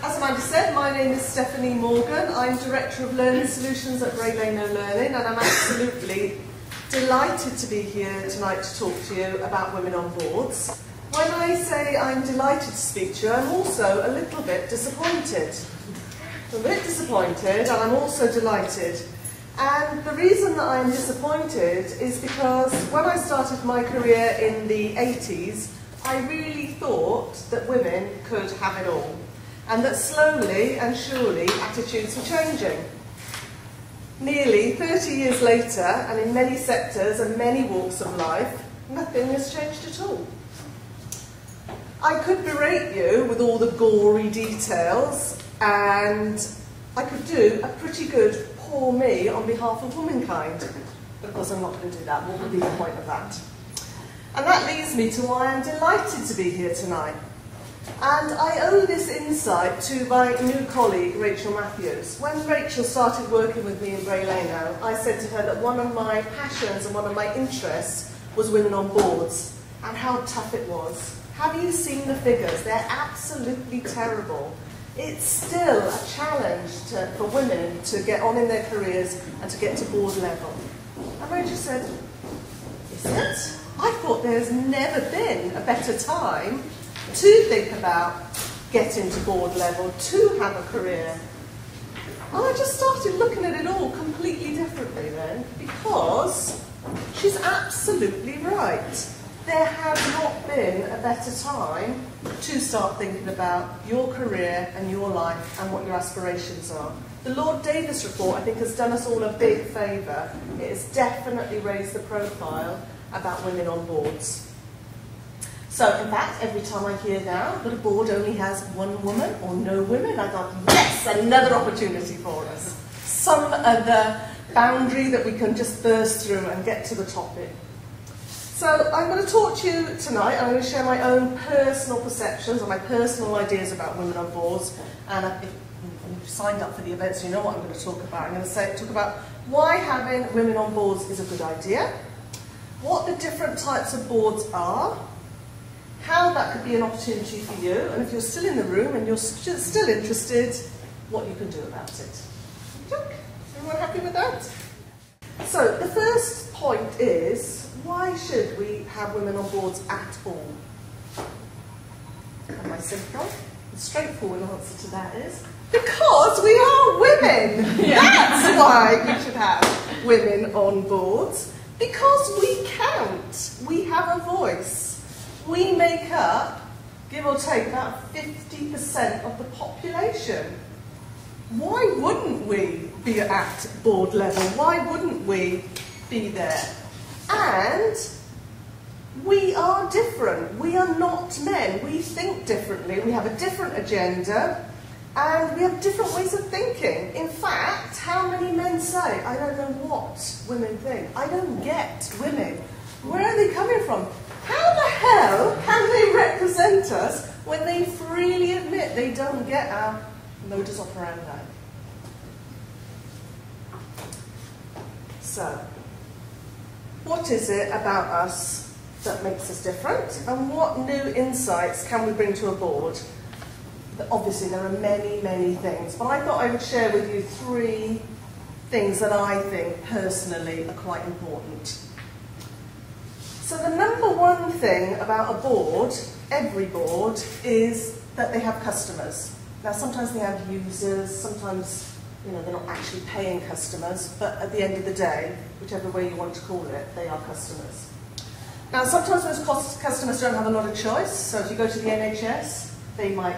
As Amanda said, my name is Stephanie Morgan. I'm Director of Learning Solutions at Bray Leino Learning, and I'm absolutely delighted to be here tonight to talk to you about women on boards. When I say I'm delighted to speak to you, I'm also a little bit disappointed. I'm a bit disappointed, and I'm also delighted. And the reason that I'm disappointed is because when I started my career in the 80s, I really thought that women could have it all, and that slowly and surely attitudes were changing. Nearly 30 years later, and in many sectors and many walks of life, nothing has changed at all. I could berate you with all the gory details, and I could do a pretty good poor me on behalf of womankind. But of course I'm not going to do that. What would be the point of that? And that leads me to why I'm delighted to be here tonight. And I owe this insight to my new colleague, Rachel Matthews. When Rachel started working with me in Bray Leino, I said to her that one of my passions and one of my interests was women on boards, and how tough it was. Have you seen the figures? They're absolutely terrible. It's still a challenge for women to get on in their careers and to get to board level. And Rachel said, is it? I thought there's never been a better time to think about getting to board level, to have a career. And I just started looking at it all completely differently then, because she's absolutely right. There has not been a better time to start thinking about your career and your life and what your aspirations are. The Lord Davis report, I think, has done us all a big favour. It has definitely raised the profile about women on boards. So, in fact, every time I hear now that a board only has one woman or no women, I thought, yes, another opportunity for us. Some other boundary that we can just burst through and get to the topic. So I'm going to talk to you tonight, and I'm going to share my own personal perceptions and my personal ideas about women on boards. And if you've signed up for the event, so you know what I'm going to talk about. I'm going to talk about why having women on boards is a good idea, what the different types of boards are, how that could be an opportunity for you, and if you're still in the room and you're still interested, what you can do about it. Everyone happy with that? So the first point is, why should we have women on boards at all? And my simple, the straightforward answer to that is, because we are women! That's why we should have women on boards. Because we count. We have a voice. We make up, give or take, about 50% of the population. Why wouldn't we be at board level? Why wouldn't we be there? And we are different. We are not men. We think differently. We have a different agenda, and we have different ways of thinking. In fact, how many men say, I don't know what women think. I don't get women. Where are they coming from? How the hell can they represent us when they freely admit they don't get our modus operandi? So, what is it about us that makes us different, and what new insights can we bring to a board? Obviously there are many, many things, but I thought I would share with you 3 things that I think personally are quite important. So the number one thing about a board, every board, is that they have customers. Now sometimes they have users, sometimes they're not actually paying customers, but at the end of the day, whichever way you want to call it, they are customers. Now, sometimes those customers don't have a lot of choice, so if you go to the NHS, they might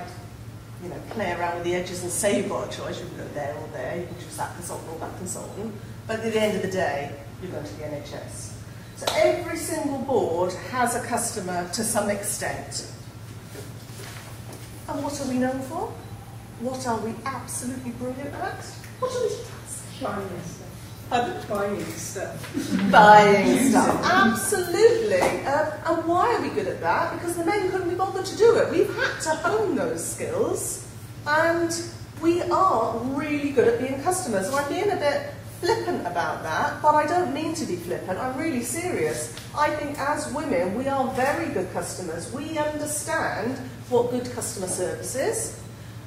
play around with the edges and say you've got a choice. You can go there or there, you can choose that consultant or that consultant, but at the end of the day, you're going to the NHS. So every single board has a customer to some extent. And what are we known for? What are we absolutely brilliant at? What are we? Buying stuff. Pardon? Buying stuff. Buying stuff, absolutely. And why are we good at that? Because the men couldn't be bothered to do it. We've had to hone those skills, and we are really good at being customers. And I'm being a bit flippant about that, but I don't mean to be flippant. I'm really serious. I think as women, we are very good customers. We understand what good customer service is.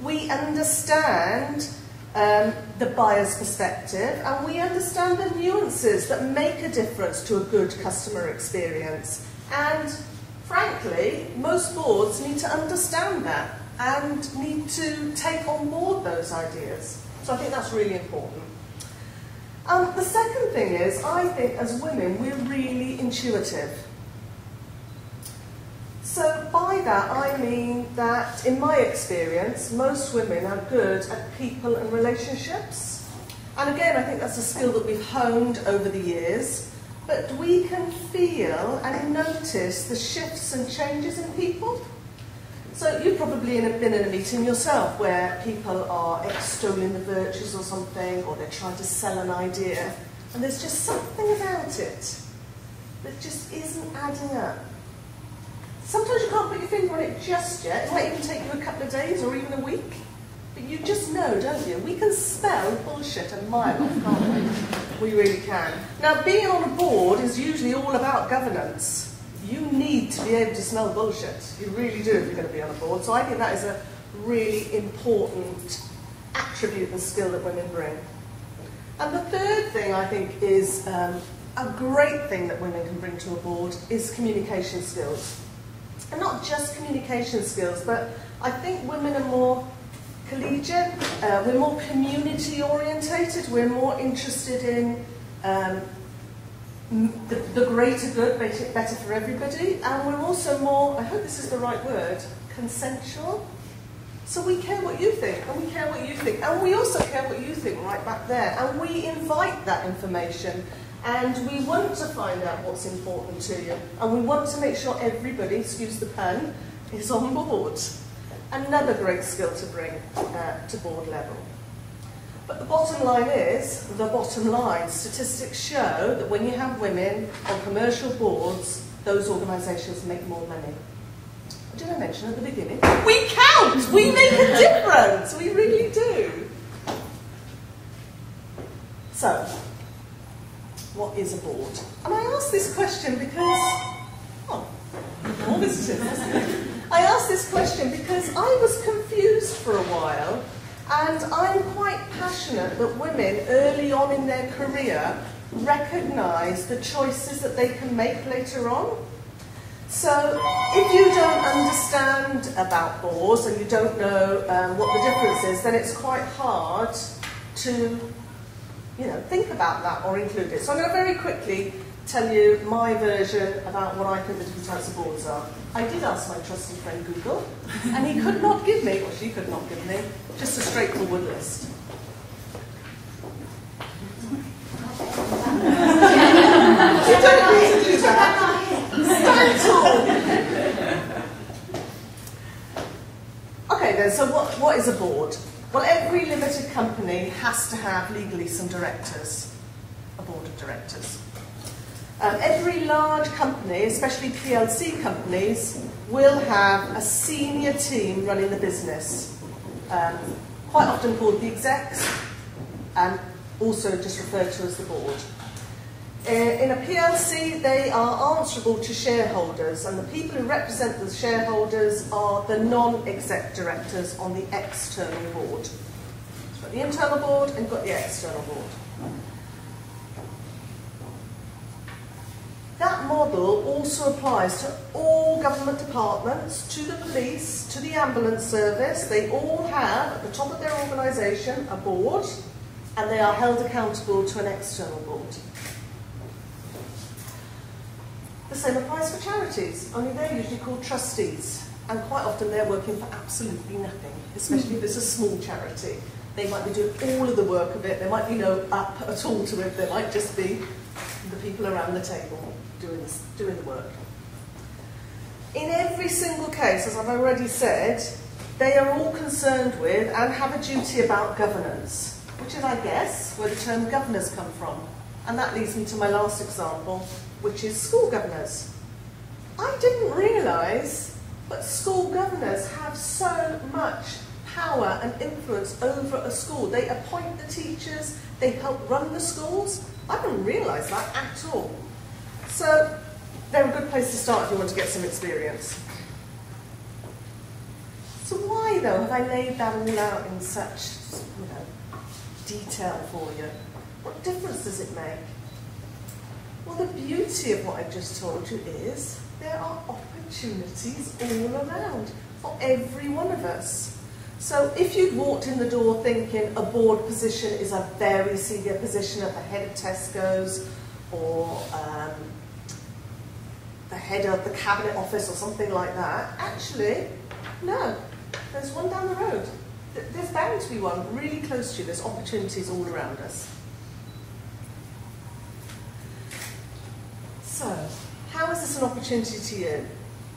We understand the buyer's perspective, and we understand the nuances that make a difference to a good customer experience. And frankly, most boards need to understand that and need to take on board those ideas. So I think that's really important. The second thing is, I think as women, we're really intuitive. So by that, I mean that, in my experience, most women are good at people and relationships. And again, I think that's a skill that we've honed over the years. But we can feel and notice the shifts and changes in people. So you've probably been in a meeting yourself where people are extolling the virtues or something, or they're trying to sell an idea, and there's just something about it that just isn't adding up. Sometimes you can't put your finger on it just yet. It might even take you a couple of days or even a week. But you just know, don't you? We can smell bullshit a mile off, can't we? We really can. Now, being on a board is usually all about governance. You need to be able to smell bullshit. You really do if you're going to be on a board. So I think that is a really important attribute and skill that women bring. And the third thing I think is a great thing that women can bring to a board is communication skills. And not just communication skills, but I think women are more collegiate, we're more community orientated, we're more interested in the greater good, make it better for everybody, and we're also more, I hope this is the right word, consensual. So we care what you think, and we care what you think, and we also care what you think right back there, and we invite that information, and we want to find out what's important to you, and we want to make sure everybody, excuse the pun, is on board. Another great skill to bring to board level. But the bottom line is, the bottom line, statistics show that when you have women on commercial boards, those organisations make more money. What did I mention at the beginning? We count! We make a difference! We really do! So, what is a board? And I ask this question because, more visitors. I asked this question because I was confused for a while, and I'm quite passionate that women early on in their career recognise the choices that they can make later on. So if you don't understand about boards and you don't know what the difference is, then it's quite hard to think about that or include it. So I'm going to very quickly tell you my version about what I think the different types of boards are. I did ask my trusted friend Google, and he could not give me, or she could not give me, just a straightforward list. You don't need to do that. Stand tall. Okay then, so what is a board? Well, every limited company has to have legally some directors, a board of directors. Every large company, especially PLC companies, will have a senior team running the business, quite often called the execs, and also just referred to as the board. In a PLC, they are answerable to shareholders, and the people who represent the shareholders are the non-exec directors on the external board. So you've got the internal board and you've got the external board. That model also applies to all government departments, to the police, to the ambulance service. They all have, at the top of their organisation, a board, and they are held accountable to an external board. The same applies for charities, only they're usually called trustees, and quite often they're working for absolutely nothing, especially if it's a small charity. They might be doing all of the work of it, there might be no up at all to it, there might just be the people around the table doing the work. In every single case, as I've already said, they are all concerned with and have a duty about governance, which is, I guess, where the term governors come from. And that leads me to my last example, which is school governors. I didn't realise, but school governors have so much power and influence over a school. They appoint the teachers, they help run the schools. I didn't realise that at all. So they're a good place to start if you want to get some experience. So why, though, have I laid that all out in such, detail for you? What difference does it make? Well, the beauty of what I've just told you is there are opportunities all around for every one of us. So if you'd walked in the door thinking a board position is a very senior position at the head of Tesco's or the head of the cabinet office or something like that, actually, no. There's one down the road. There's bound to be one really close to you. There's opportunities all around us. So, how is this an opportunity to you?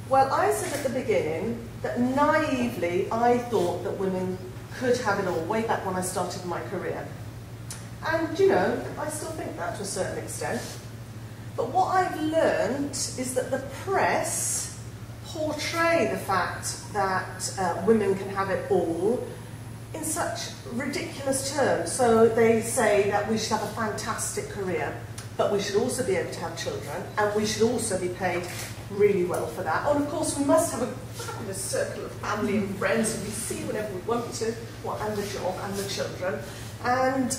Well, I said at the beginning that naively I thought that women could have it all way back when I started my career. And, I still think that to a certain extent. But what I've learned is that the press portray the fact that women can have it all in such ridiculous terms. So they say that we should have a fantastic career, but we should also be able to have children, and we should also be paid really well for that. And of course we must have a fabulous circle of family and friends who we see whenever we want to, and the job and the children. And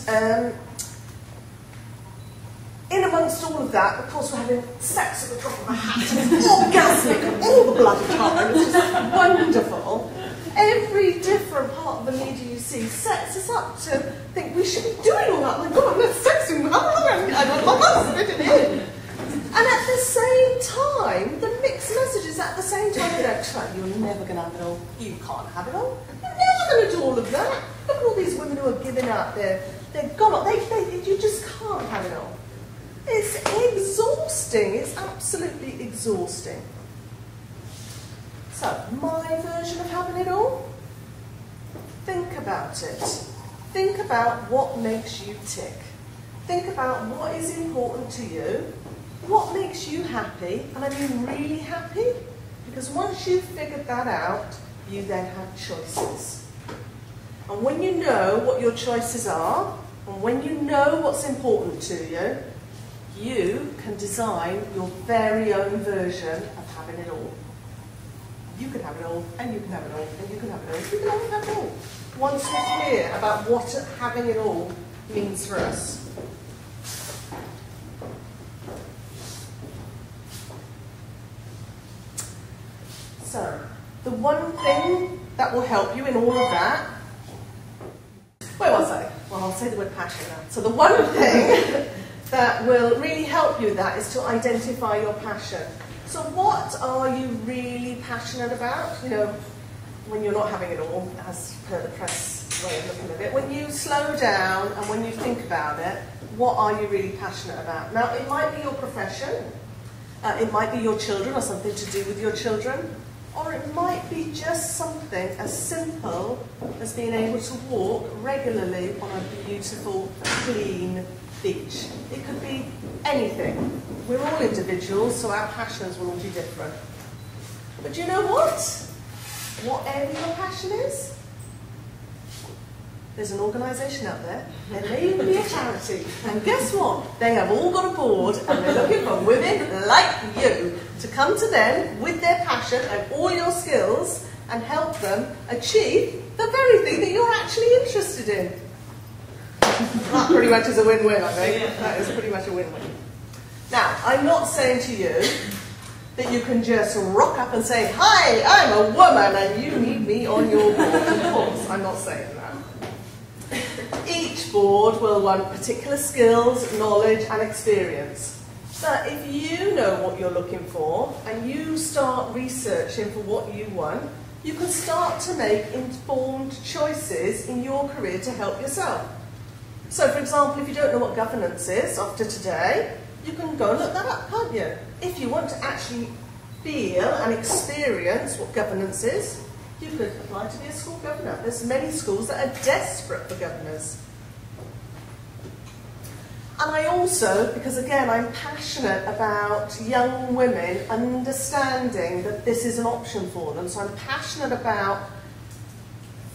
in amongst all of that, of course, we're having sex at the drop of a hat, orgasmic all the bloody time. It's just wonderful. Every different part of the media you see sets us up to think we should be doing all that. My God, let's sexing. I must fit it in. And at the same time, the mixed messages at the same time, you're never going to have it all. You can't have it all. You're never going to do all of that. Look at all these women who are giving up. They're gone. You just can't have it all. It's exhausting. It's absolutely exhausting. So, my version of having it all? Think about it. Think about what makes you tick. Think about what is important to you, what makes you happy, and I mean really happy, because once you've figured that out, you then have choices. And when you know what your choices are, and when you know what's important to you, you can design your very own version of having it all. You can have it all, and you can have it all, and you can have it all. You can all have it all. Once we're clear about what having it all means for us. So, the one thing that will help you in all of that, where was I? Well, I'll say the word passion now. So the one thing that will really help you with that is to identify your passion. So what are you really passionate about? When you're not having it all, as per the press way of looking at it, when you slow down and when you think about it, what are you really passionate about? Now, it might be your profession, it might be your children or something to do with your children, or it might be just something as simple as being able to walk regularly on a beautiful, clean beach. It could be anything. We're all individuals, so our passions will all be different. But you know what? Whatever your passion is, there's an organisation out there, there may even be a charity, and guess what? They have all got a board, and they're looking for women like you to come to them with their passion and all your skills and help them achieve the very thing that you're actually interested in. That pretty much is a win-win, I think. Yeah. That is pretty much a win-win. Now, I'm not saying to you that you can just rock up and say, "Hi, I'm a woman and you need me on your board." Of course, I'm not saying that. Each board will want particular skills, knowledge and experience. But if you know what you're looking for and you start researching for what you want, you can start to make informed choices in your career to help yourself. So, for example, if you don't know what governance is after today, you can go and look that up, can't you? If you want to actually feel and experience what governance is, you could apply to be a school governor. There's many schools that are desperate for governors. And I also, because again, I'm passionate about young women understanding that this is an option for them, so I'm passionate about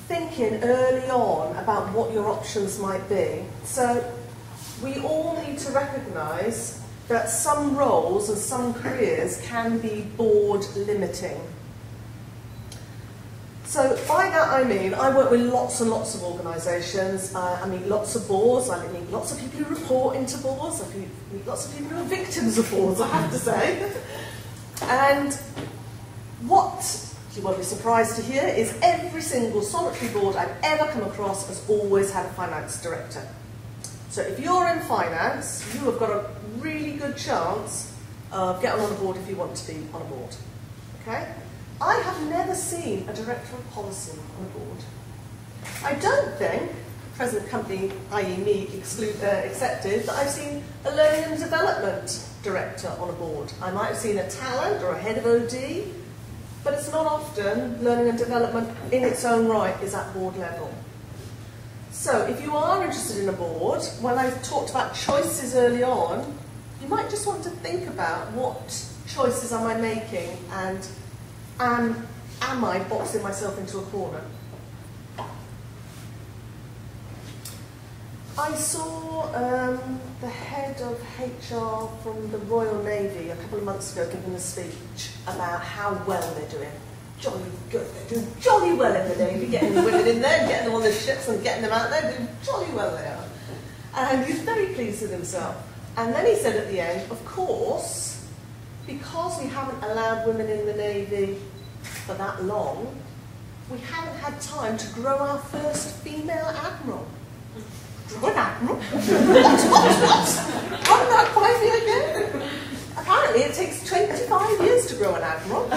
thinking early on about what your options might be. So we all need to recognise that some roles and some careers can be board limiting. So by that I mean, I work with lots and lots of organisations, I meet lots of boards, I meet lots of people who report into boards, I meet lots of people who are victims of boards, I have to say. And what you won't be surprised to hear is every single solitary board I've ever come across has always had a finance director. So if you're in finance, you have got a really good chance of getting on a board if you want to be on a board. Okay? I have never seen a director of policy on a board. I don't think, present company, i.e. me accepted, that I've seen a learning and development director on a board. I might have seen a talent or a head of OD, but it's not often learning and development in its own right is at board level. So if you are interested in a board, when I talked about choices early on, you might just want to think about what choices am I making and am I boxing myself into a corner? I saw the head of HR from the Royal Navy a couple of months ago giving a speech about how well they're doing. Jolly good, they're doing jolly well in the Navy, getting the women in there, getting them on the ships and getting them out there, doing jolly well they are. And he's very pleased with himself. And then he said at the end, of course, because we haven't allowed women in the Navy for that long, we haven't had time to grow our first female admiral. Grow an admiral? What? Run that by me again? Apparently it takes 25 years to grow an admiral.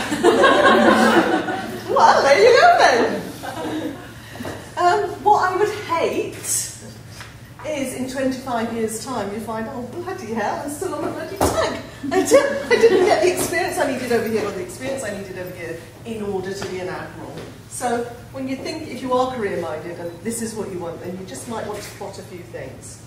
Well, there you go then. What I would hate is in 25 years' time you find, oh bloody hell, I'm still on a bloody tank. I didn't get the experience I needed over here, or the experience I needed over here in order to be an admiral. So when you think, if you are career-minded and this is what you want, then you just might want to plot a few things.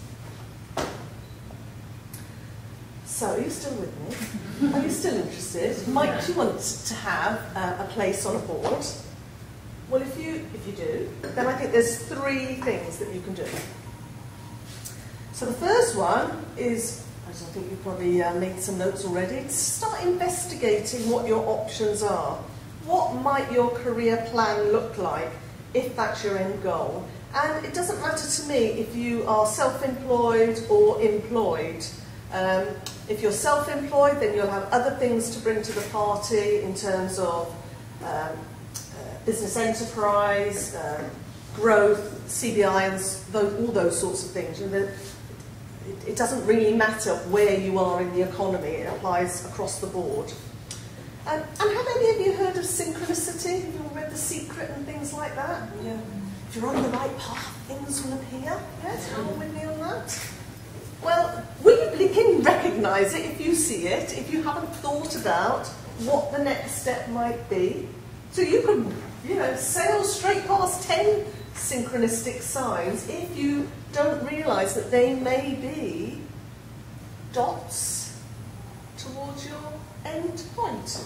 So are you still with me? Are you still interested? Might you want to have a place on a board? Well, if you do, then I think there's 3 things that you can do. So the first one is, as I think you've probably made some notes already, start investigating what your options are. What might your career plan look like if that's your end goal? And it doesn't matter to me if you are self-employed or employed. If you're self-employed, then you'll have other things to bring to the party in terms of business enterprise, growth, CBI, and all those sorts of things. And it doesn't really matter where you are in the economy, it applies across the board. And have any of you heard of synchronicity? Have you all read The Secret and things like that? Yeah. If you're on the right path, things will appear. Yes, you're all with me on that? Well, we can recognise it if you see it, if you haven't thought about what the next step might be. So you could, sail straight past 10 synchronistic signs if you don't realise that they may be dots towards your end point.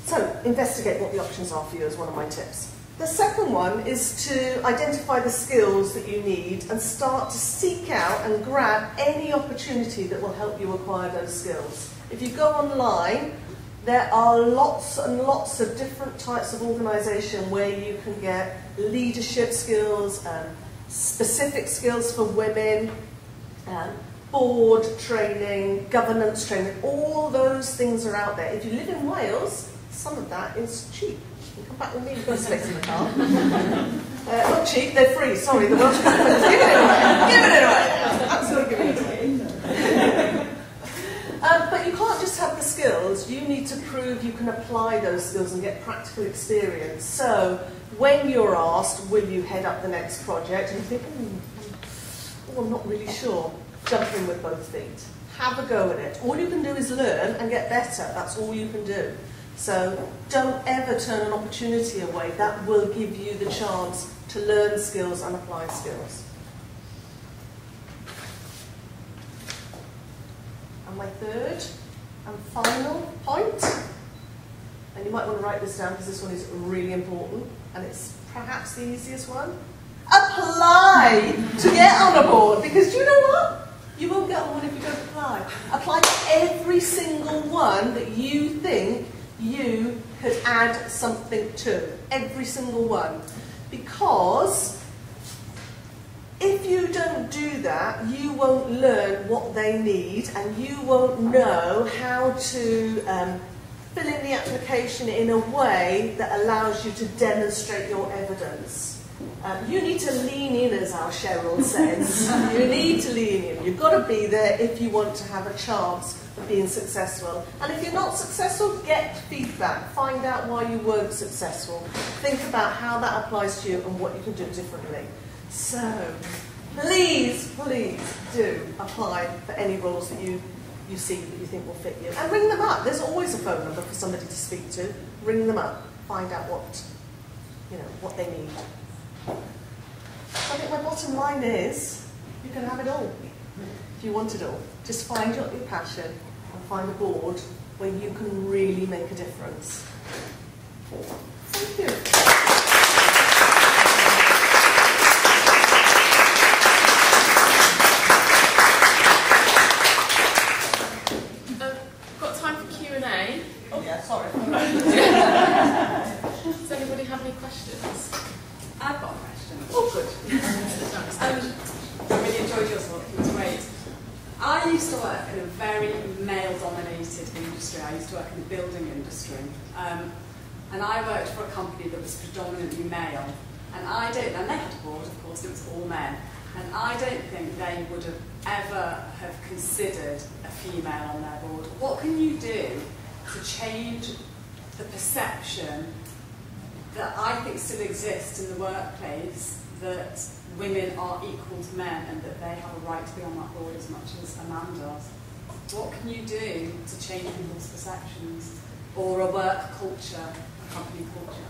So, investigate what the options are for you is one of my tips. The second one is to identify the skills that you need and start to seek out and grab any opportunity that will help you acquire those skills. If you go online, there are lots and lots of different types of organisation where you can get leadership skills, specific skills for women, board training, governance training, all those things are out there. If you live in Wales, some of that is cheap. You come back with me, you've got space in the car. Not cheap, they're free, sorry, the Welsh government is giving it away. Giving it away! Absolutely giving it away. But you can't just have the skills, you need to prove you can apply those skills and get practical experience. So when you're asked, will you head up the next project, and you think, I'm not really sure, jump in with both feet. Have a go at it. All you can do is learn and get better, that's all you can do. So don't ever turn an opportunity away, that will give you the chance to learn skills and apply skills. And my third and final point, and you might want to write this down because this one is really important and it's perhaps the easiest one. Apply to get on a board, because do you know what? You won't get on one if you don't apply. Apply to every single one that you think you could add something to. Every single one. Because if you don't do that, you won't learn what they need and you won't know how to fill in the application in a way that allows you to demonstrate your evidence. You need to lean in, as our Cheryl says. You need to lean in. You've got to be there if you want to have a chance of being successful. And if you're not successful, get feedback. Find out why you weren't successful. Think about how that applies to you and what you can do differently. So, please, please do apply for any roles that you see that you think will fit you. And ring them up. There's always a phone number for somebody to speak to. Ring them up. Find out what they need. I think my bottom line is, you can have it all, if you want it all. Just find your passion and find a board where you can really make a difference. Thank you. Got time for Q&A. Oh yeah, sorry. Does anybody have any questions? I've got a question. Oh, good. I really enjoyed your talk, it was great. I used to work in a very male-dominated industry. I used to work in the building industry. And I worked for a company that was predominantly male. And they had a board, of course, it was all men. And I don't think they would have ever have considered a female on their board. What can you do to change the perception that I think still exists in the workplace, that women are equal to men and that they have a right to be on that board as much as a man does? What can you do to change people's perceptions, or a work culture, a company culture?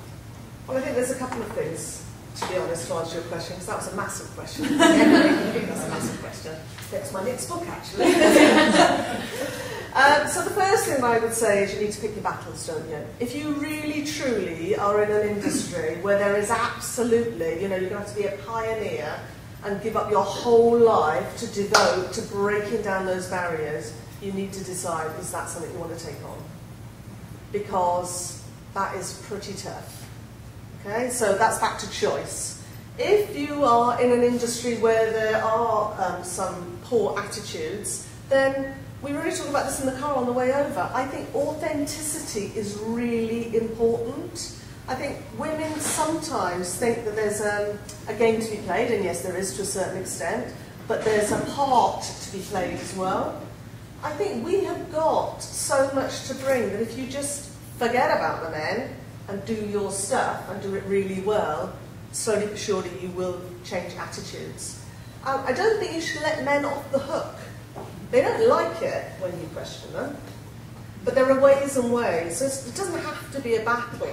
Well, I think there's a couple of things, to be honest, to answer your question, because that was a massive question. That's a massive question. That's my next book, actually. So the first thing I would say is you need to pick your battles, don't you? If you really, truly are in an industry where there is absolutely, you're going to have to be a pioneer and give up your whole life to devote to breaking down those barriers, you need to decide, is that something you want to take on? Because that is pretty tough. Okay, so that's back to choice. If you are in an industry where there are some poor attitudes, then we were already talking about this in the car on the way over. I think authenticity is really important. I think women sometimes think that there's a game to be played, and yes, there is to a certain extent, but there's a part to be played as well. I think we have got so much to bring that if you just forget about the men and do your stuff and do it really well, slowly but surely you will change attitudes. I don't think you should let men off the hook. They don't like it when you question them, but there are ways and ways. So it doesn't have to be a battle.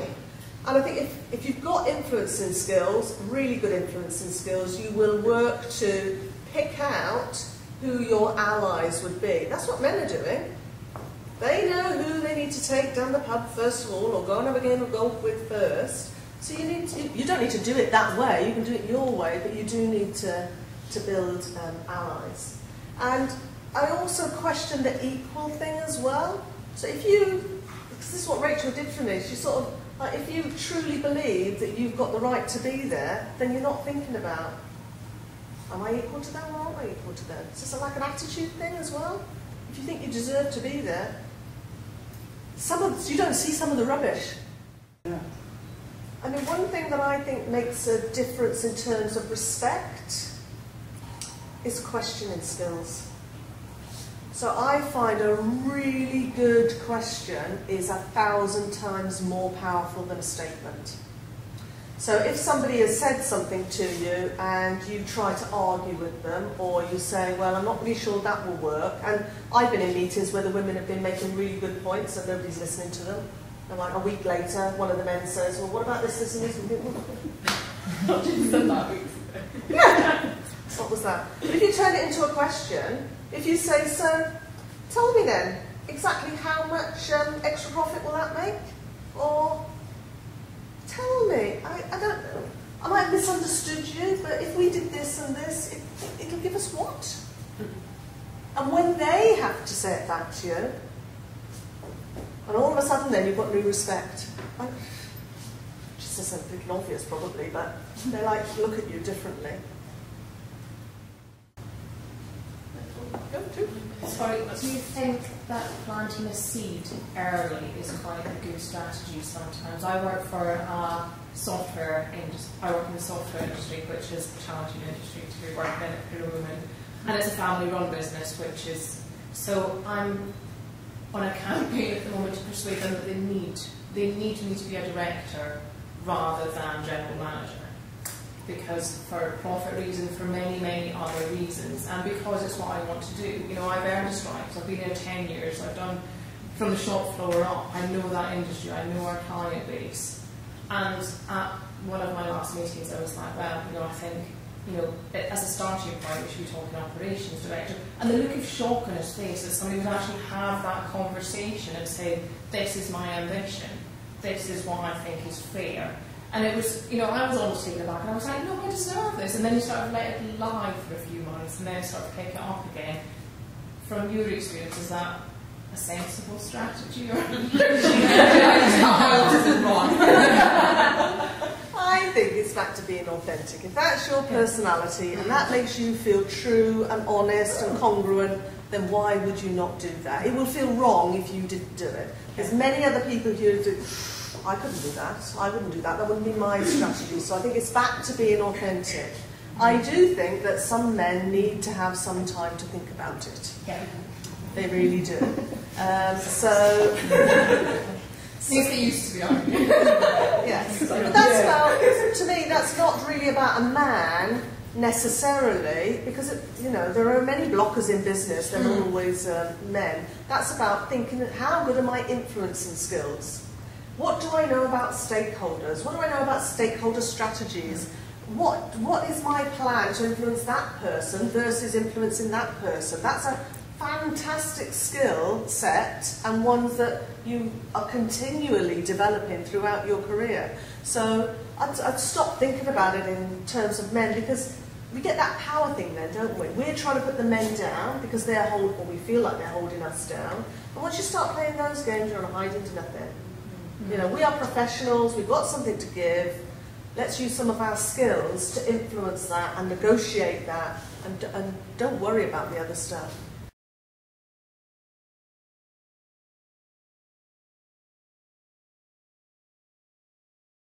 And I think if you've got influencing skills, really good influencing skills, you will work to pick out who your allies would be. That's what men are doing. They know who they need to take down the pub first of all, or go and have a game of golf with first. So you don't need to do it that way. You can do it your way, but you do need to build allies. And I also question the equal thing as well. So because this is what Rachel did for me, she sort of, like, if you truly believe that you've got the right to be there, then you're not thinking about, am I equal to them or aren't I equal to them? It's just like an attitude thing as well. If you think you deserve to be there, you don't see some of the rubbish. Yeah. I mean, one thing that I think makes a difference in terms of respect is questioning skills. So I find a really good question is 1,000 times more powerful than a statement. So if somebody has said something to you and you try to argue with them, or you say, well, I'm not really sure that will work, and I've been in meetings where the women have been making really good points and nobody's listening to them, and like a week later, one of the men says, well, what about this, this and this? And you think, You said that weeks ago. yeah, what was that? But if you turn it into a question, if you say, so, tell me then, exactly how much extra profit will that make? Or, tell me, I don't know, I might have misunderstood you, but if we did this and this, it'll give us what? And when they have to say it back to you, and all of a sudden then you've got new respect. Just as something obvious probably, but they like to look at you differently. Sorry, do you think that planting a seed early is quite a good strategy sometimes? I work for a software industry. I work in the software industry, which is a challenging industry to be working in at the moment, and it's a family-run business, which is so. I'm on a campaign at the moment to persuade them that they need me to be a director rather than general manager. Because for profit reasons, for many other reasons, and because it's what I want to do. You know, I've earned stripes, I've been here 10 years, I've done from the shop floor up, I know that industry, I know our client base. And at one of my last meetings I was like, well, you know, I think, you know, as a starting point we should be talking operations director. And the look of shock on his face that somebody would actually have that conversation and say, this is my ambition, this is what I think is fair. And it was, you know, I was almost taken aback, and I was like, no, I deserve this. And then you sort of let it lie for a few months, and then sort of pick it up again. From your experience, is that a sensible strategy? Or I think it's back to being authentic. If that's your personality, and that makes you feel true and honest and congruent, then why would you not do that? It will feel wrong if you didn't do it. There's many other people who do. I couldn't do that. I wouldn't do that. That wouldn't be my strategy. So I think it's back to being authentic. I do think that some men need to have some time to think about it. Yeah. They really do. So it used to be on. yes, but that's about, to me, that's not really about a man necessarily, because you know, there are many blockers in business. They're not always men. That's about thinking, how good are my influencing skills? What do I know about stakeholders? What do I know about stakeholder strategies? What is my plan to influence that person versus influencing that person? That's a fantastic skill set, and ones that you are continually developing throughout your career. So I'd stop thinking about it in terms of men, because we get that power thing then, don't we? We're trying to put the men down because they're holding, or we feel like they're holding us down. And once you start playing those games, you're on a hiding to nothing. You know, we are professionals, we've got something to give. Let's use some of our skills to influence that and negotiate that, and don't worry about the other stuff.